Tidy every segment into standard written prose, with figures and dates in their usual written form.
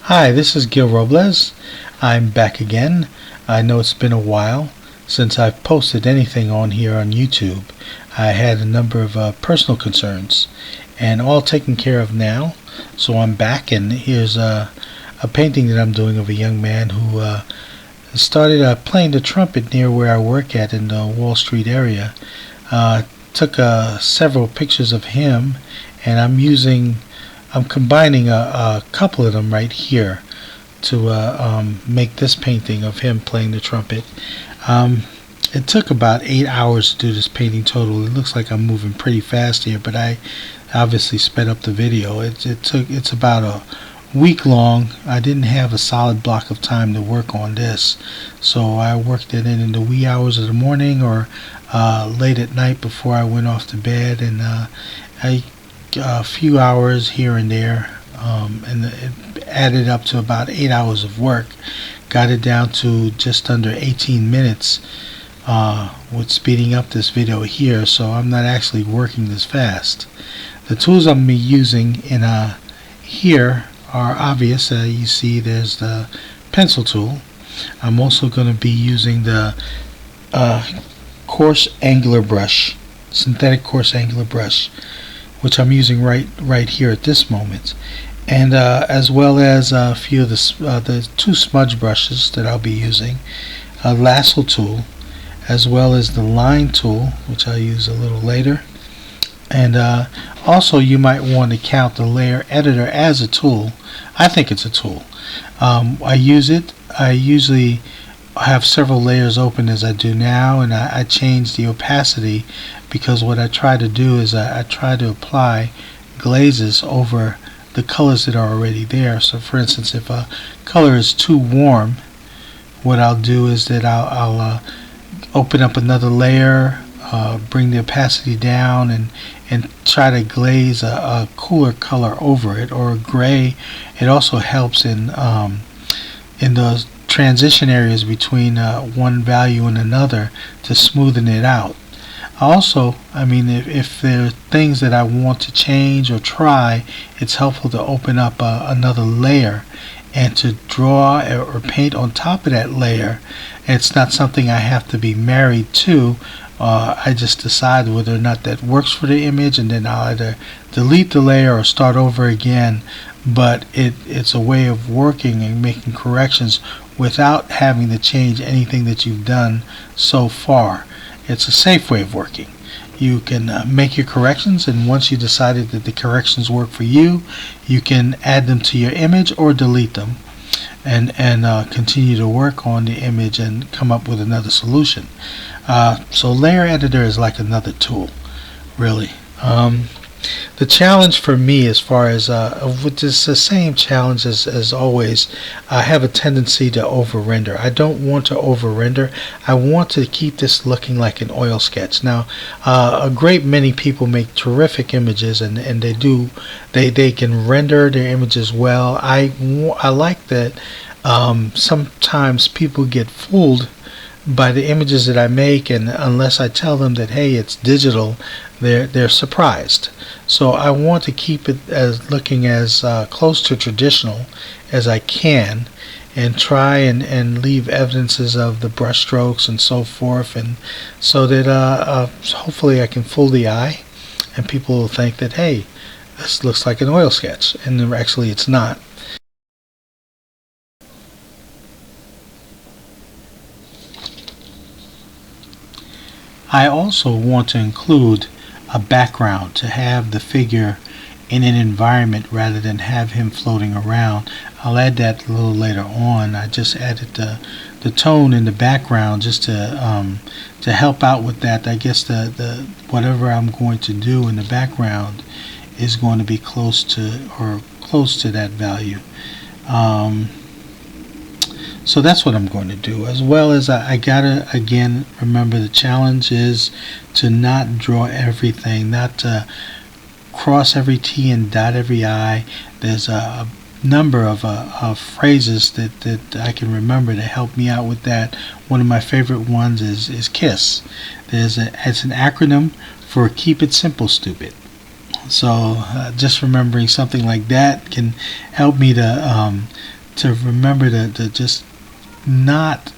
Hi, this is Gil Robles. I'm back again. I know it's been a while since I've posted anything on here on YouTube. I had a number of personal concerns and all taken care of now. So I'm back, and here's a painting that I'm doing of a young man who started playing the trumpet near where I work at in the Wall Street area. Took several pictures of him, and I'm combining a couple of them right here to make this painting of him playing the trumpet. It took about 8 hours to do this painting total. It looks like I'm moving pretty fast here, but I obviously sped up the video. It's about a week long. I didn't have a solid block of time to work on this, so I worked it in the wee hours of the morning or late at night before I went off to bed, and a few hours here and there, and it added up to about 8 hours of work. Got it down to just under 18 minutes with speeding up this video here, so I'm not actually working this fast. The tools I'm using in here are obvious. You see there's the pencil tool. I'm also going to be using the coarse angular brush, synthetic coarse angular brush, which I'm using right here at this moment, and as well as a few of the two smudge brushes that I'll be using, a lasso tool, as well as the line tool, which I'll use a little later. And also, you might want to count the layer editor as a tool. I think it's a tool. I use it. I usually have several layers open as I do now, and I change the opacity, because what I try to do is I try to apply glazes over the colors that are already there. So for instance, if a color is too warm, what I'll do is that I'll open up another layer, bring the opacity down, and try to glaze a cooler color over it, or a gray. It also helps in those transition areas between one value and another to smoothen it out. Also, if there are things that I want to change or try, it's helpful to open up another layer and to draw or paint on top of that layer. It's not something I have to be married to. I just decide whether or not that works for the image, and then I'll either delete the layer or start over again. But it's a way of working and making corrections without having to change anything that you've done so far. It's a safe way of working. You can make your corrections, and once you decided that the corrections work for you, you can add them to your image or delete them, and continue to work on the image and come up with another solution. So layer editor is like another tool, really. The challenge for me, as far as which is the same challenge as always, I have a tendency to over render. I don't want to over render. I want to keep this looking like an oil sketch. Now, a great many people make terrific images, and they can render their images well. I like that. Sometimes people get fooled by the images that I make, and unless I tell them that, hey, it's digital, they're surprised. So I want to keep it as looking as close to traditional as I can, and try and leave evidences of the brush strokes and so forth, and so that hopefully I can fool the eye, and people will think that, hey, this looks like an oil sketch, and actually it's not. I also want to include a background to have the figure in an environment rather than have him floating around. I'll add that a little later on. I just added the tone in the background just to help out with that. I guess the whatever I'm going to do in the background is going to be close to that value. So that's what I'm going to do, as well as I gotta again remember the challenge is to not draw everything, not to cross every T and dot every I. There's a number of phrases that I can remember to help me out with that. One of my favorite ones is KISS. It's an acronym for Keep It Simple, Stupid. So just remembering something like that can help me to to remember to just not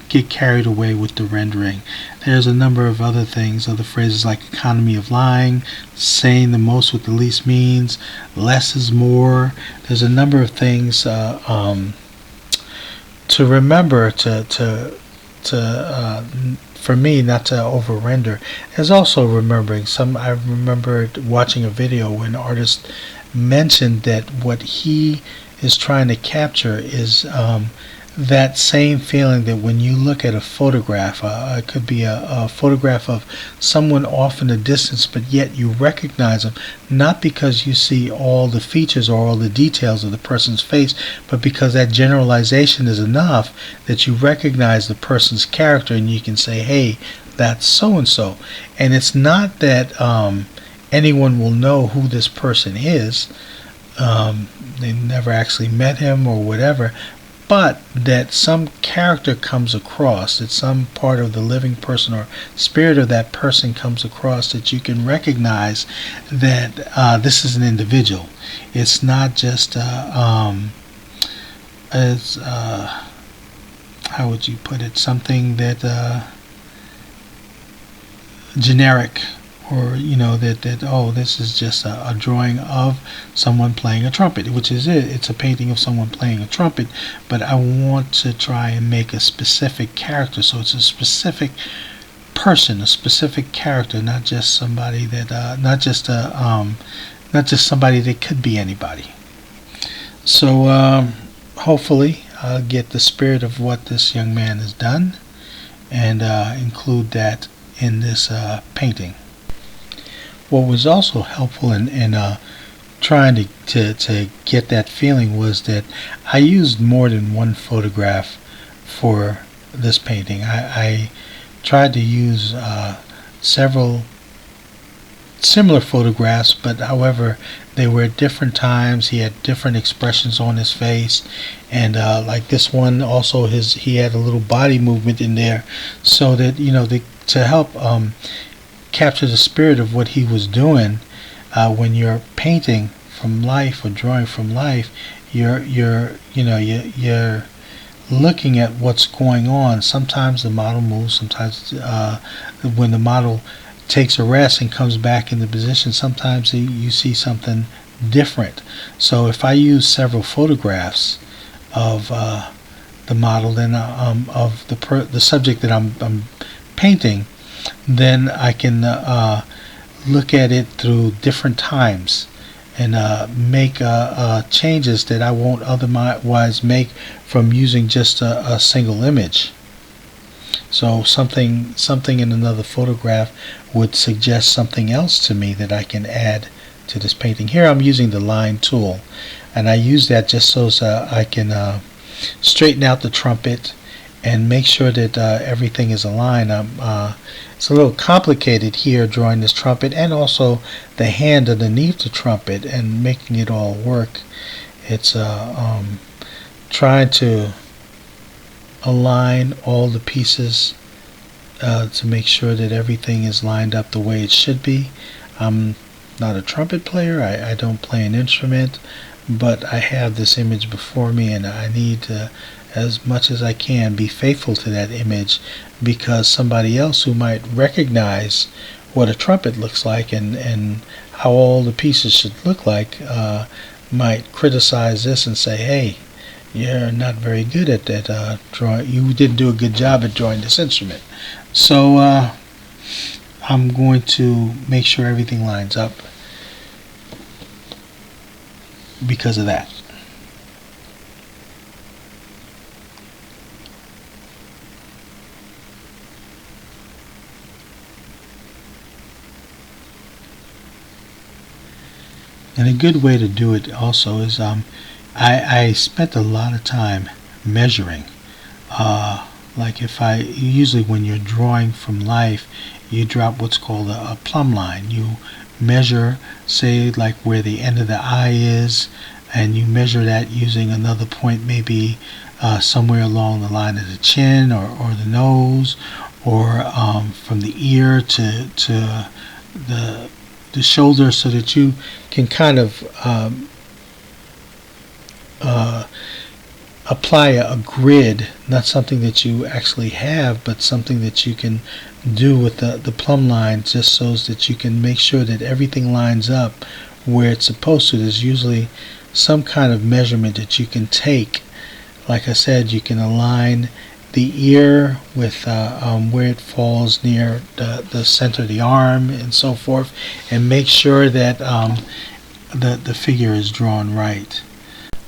get carried away with the rendering. There's a number of other things, other phrases like economy of lying, saying the most with the least means, less is more. There's a number of things to remember for me not to over render. There's also remembering I remembered watching a video when an artist mentioned that what he is trying to capture is that same feeling that when you look at a photograph, it could be a photograph of someone off in the distance, but yet you recognize them, not because you see all the features or all the details of the person's face, but because that generalization is enough that you recognize the person's character and you can say, hey, that's so-and-so. And it's not that anyone will know who this person is. They never actually met him or whatever, but that some character comes across, that some part of the living person or spirit of that person comes across, that you can recognize that this is an individual. It's not just how would you put it, something that generic, or that oh, this is just a drawing of someone playing a trumpet, which is it. It's a painting of someone playing a trumpet, but I want to try and make a specific character, so it's a specific person, a specific character, not just somebody that not just somebody that could be anybody. So hopefully I'll get the spirit of what this young man has done and include that in this painting. What was also helpful in trying to get that feeling was that I used more than one photograph for this painting. I tried to use several similar photographs, but however they were at different times. He had different expressions on his face, and like this one also, he had a little body movement in there, so that to help capture the spirit of what he was doing. When you're painting from life or drawing from life, you're looking at what's going on. Sometimes the model moves. Sometimes when the model takes a rest and comes back into position, sometimes you see something different. So if I use several photographs of the model, then of the subject that I'm painting, then I can look at it through different times and make changes that I won't otherwise make from using just a single image. So something in another photograph would suggest something else to me that I can add to this painting. Here I'm using the line tool, and I use that just so I can straighten out the trumpet and make sure that everything is aligned. It's a little complicated here drawing this trumpet, and also the hand underneath the trumpet, and making it all work. It's trying to align all the pieces to make sure that everything is lined up the way it should be. I'm not a trumpet player. I don't play an instrument, but I have this image before me, and I need to, as much as I can, be faithful to that image, because somebody else who might recognize what a trumpet looks like and how all the pieces should look like might criticize this and say, hey, you're not very good at that drawing. You didn't do a good job at drawing this instrument. So I'm going to make sure everything lines up because of that. And a good way to do it also is I spent a lot of time measuring. Like usually when you're drawing from life, you drop what's called a plumb line. You measure, say, like where the end of the eye is, and you measure that using another point, maybe somewhere along the line of the chin or the nose, or from the ear to the shoulder, so that you can kind of apply a grid, not something that you actually have, but something that you can do with the plumb line, just so that you can make sure that everything lines up where it's supposed to. There's usually some kind of measurement that you can take. Like I said, you can align the ear with where it falls near the center of the arm and so forth, and make sure that the figure is drawn right.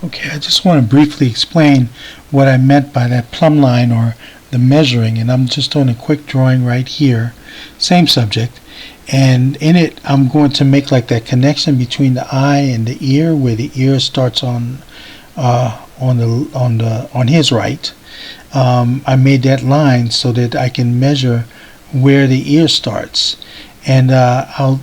Okay, I just want to briefly explain what I meant by that plumb line, or the measuring, and I'm just doing a quick drawing right here, same subject, and in it I'm going to make like that connection between the eye and the ear, where the ear starts on his right. I made that line so that I can measure where the ear starts, and I'll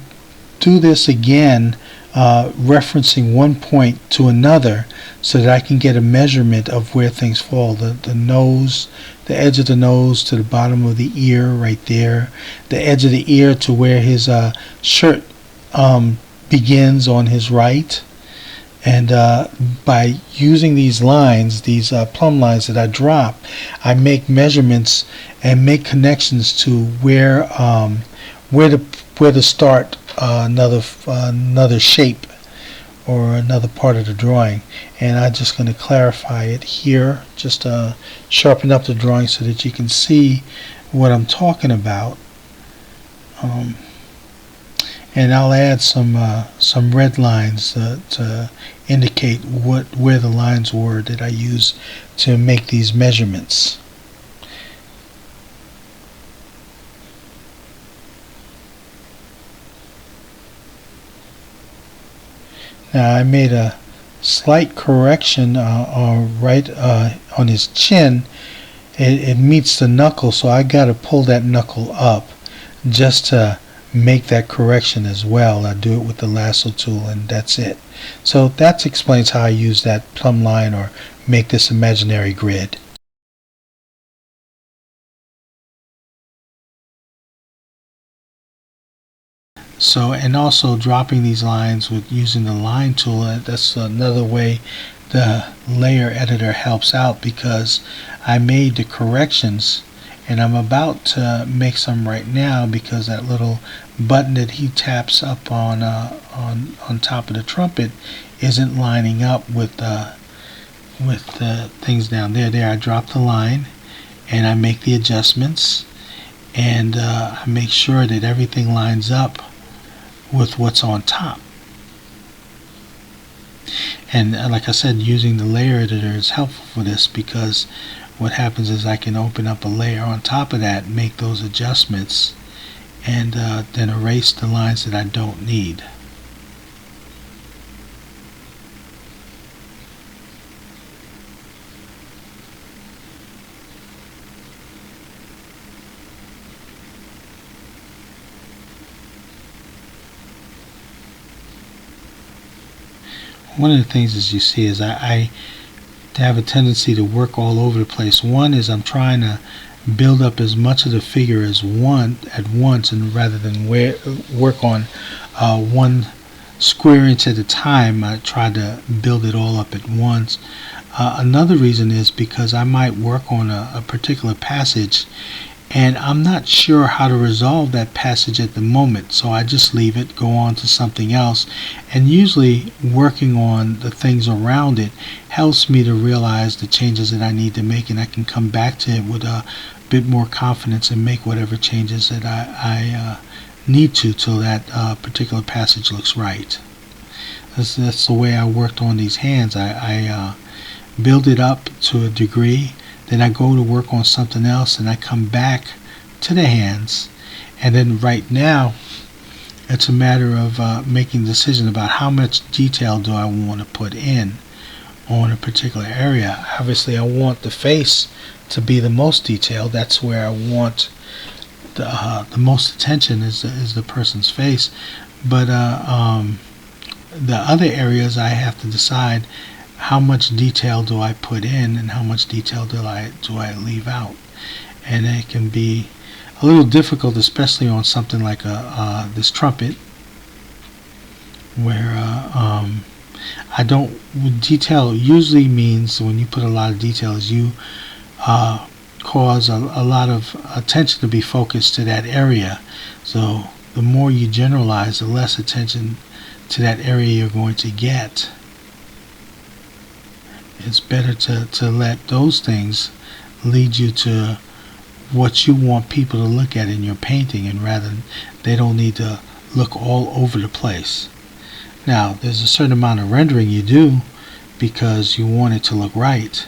do this again, referencing one point to another, so that I can get a measurement of where things fall. The nose, the edge of the nose to the bottom of the ear right there, the edge of the ear to where his shirt begins on his right. And by using these lines, these plumb lines that I drop, I make measurements and make connections to where to start another shape or another part of the drawing. And I'm just going to clarify it here, just sharpen up the drawing so that you can see what I'm talking about. And I'll add some red lines to indicate where the lines were that I used to make these measurements. Now I made a slight correction right on his chin. It meets the knuckle, so I got to pull that knuckle up just to make that correction as well. I do it with the lasso tool, and that's it. So that explains how I use that plumb line, or make this imaginary grid. So, and also dropping these lines with using the line tool, that's another way the layer editor helps out, because I made the corrections, and I'm about to make some right now, because that little button that he taps up on top of the trumpet isn't lining up with the things down there. There, I drop the line and I make the adjustments, and I make sure that everything lines up with what's on top. And like I said, using the layer editor is helpful for this, because what happens is I can open up a layer on top of that, make those adjustments, and then erase the lines that I don't need. One of the things, as you see, is I have a tendency to work all over the place. One is I'm trying to build up as much of the figure as at once, and rather than work on one square inch at a time, I try to build it all up at once. Another reason is because I might work on a particular passage, and I'm not sure how to resolve that passage at the moment, so I just leave it, go on to something else. And usually working on the things around it helps me to realize the changes that I need to make, and I can come back to it with a bit more confidence and make whatever changes that I need to, till that particular passage looks right. That's the way I worked on these hands. I build it up to a degree, then I go to work on something else, and I come back to the hands. And then right now, it's a matter of making a decision about how much detail do I want to put in on a particular area. Obviously, I want the face to be the most detailed. That's where I want the most attention, is the person's face. But the other areas, I have to decide how much detail do I put in and how much detail do I leave out. And it can be a little difficult, especially on something like this trumpet, where I don't detail usually means when you put a lot of details, you cause a lot of attention to be focused to that area. So the more you generalize, the less attention to that area you're going to get. It's better to let those things lead you to what you want people to look at in your painting, and rather they don't need to look all over the place. Now, there's a certain amount of rendering you do because you want it to look right.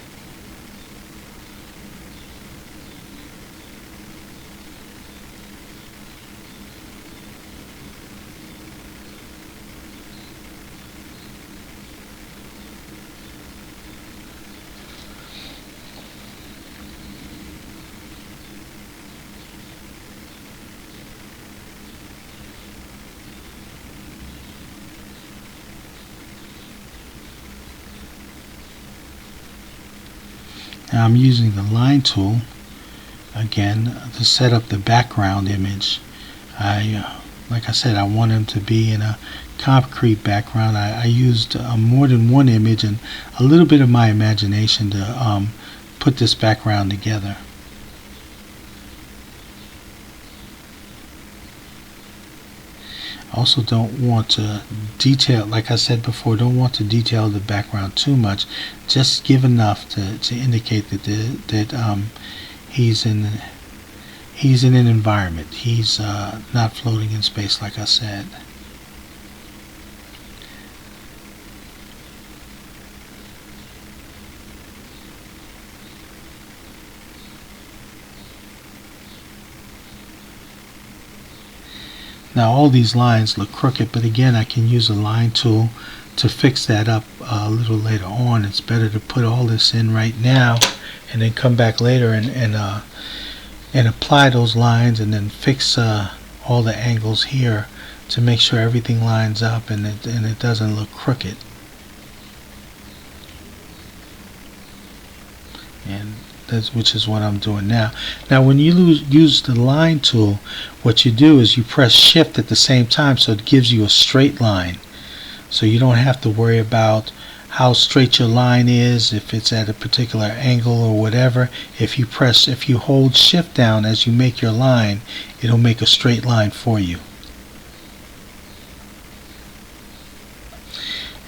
Now I'm using the line tool again to set up the background image. Like I said, I want him to be in a concrete background. I used more than one image and a little bit of my imagination to put this background together. I also don't want to detail, like I said before, don't want to detail the background too much. Just give enough to indicate that he's in an environment. He's not floating in space, like I said. Now all these lines look crooked, but again, I can use a line tool to fix that up a little later on. It's better to put all this in right now and then come back later and apply those lines and then fix all the angles here to make sure everything lines up and it doesn't look crooked. And which is what I'm doing now. Now when you use the line tool, what you do is you press shift at the same time, so it gives you a straight line. So you don't have to worry about how straight your line is, if it's at a particular angle or whatever. If you hold shift down as you make your line, it'll make a straight line for you.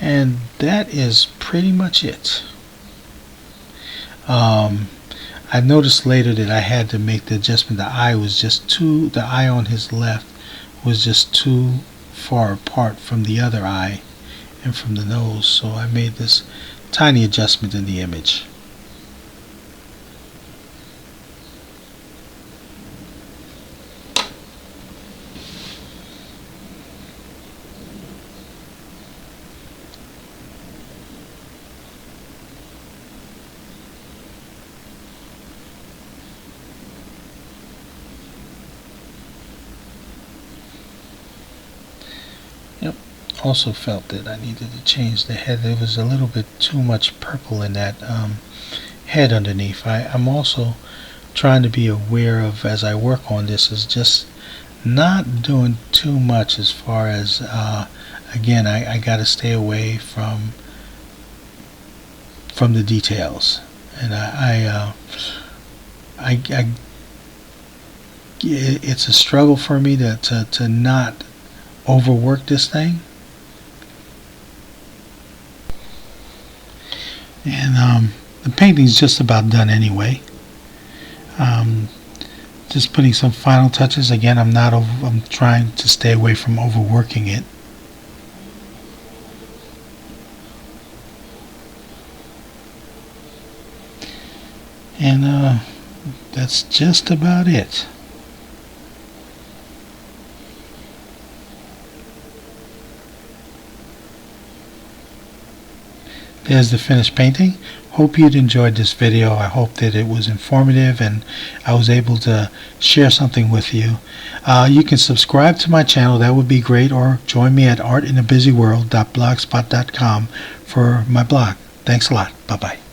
And that is pretty much it. I noticed later that I had to make the adjustment. The eye on his left was just too far apart from the other eye and from the nose, so I made this tiny adjustment in the image. Yep. Also felt that I needed to change the head. There was a little bit too much purple in that head underneath. I'm also trying to be aware of, as I work on this, is just not doing too much as far as again, I got to stay away from the details, and it's a struggle for me to not overwork this thing. And the painting's just about done anyway. Just putting some final touches. Again, I'm trying to stay away from overworking it. And that's just about it. There's the finished painting. Hope you'd enjoyed this video. I hope that it was informative and I was able to share something with you. You can subscribe to my channel, that would be great, or join me at artinabusyworld.blogspot.com for my blog. Thanks a lot. Bye-bye.